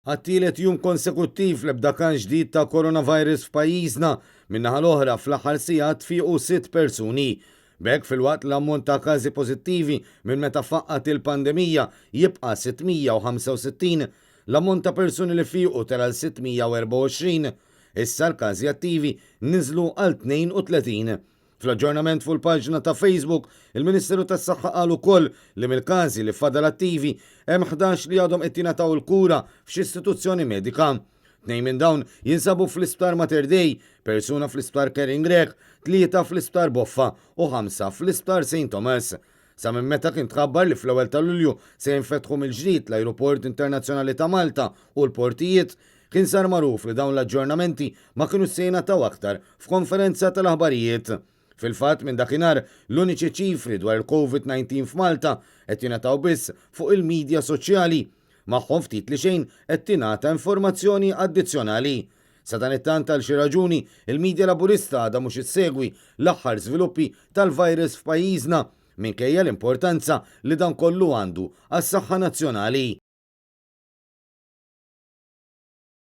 Għat-tielet jum konsekuttiv l-ebda ġdid ta' coronavirus f'pajjiżna, min-naħa l-oħra fl-aħħar sigħat fiequ sitt persuni. B'hekk fil-waqt l-ammont ta' każi pożittivi minn meta faqqat il-pandemija jibqa' 665, l-ammont ta' persuni li fiequ tela l-624, issa l-każi attivi niżlu għal 32. Fl-aġġornament fuq il-paġna ta' Facebook, il-Ministeru tas-Saħħa qal ukoll li mill-każi li fadal attivi hemm 11 li għadhom qed jingħataw il-kura f'x'istituzzjoni medika. 2 minn dawn jinsabu fl-isptar Mater Dei, persuna fl-isptar Kering Grek, 3 fl-isptar Boffa u 5 fl-isptar St. Thomas. Sa minn meta kien tħabbar li fl-ewwel ta' Lulju se jinfetħu mill-ġdid l-Ajruport Internazzjonali ta' Malta u l-portijiet, kien sar magħruf li dawn l-aġġornamenti ma kienu se jingħataw aktar f'konferenza tal-aħbarijiet. Fil-fatt minn dakinhar l-uniċi ċifri dwar il-COVID-19 f'Malta qed jingħataw biss fuq il-midja soċjali, magħhom ftit li xejn qed tingħata informazzjoni addizzjonali. Sa dan it-tant għal xi raġuni il-midja laburista għadha mhux issegwi l-aħħar żviluppi tal-virus f'pajjiżna minkejja l-importanza li dan kollu għandu għas-saħħa nazzjonali.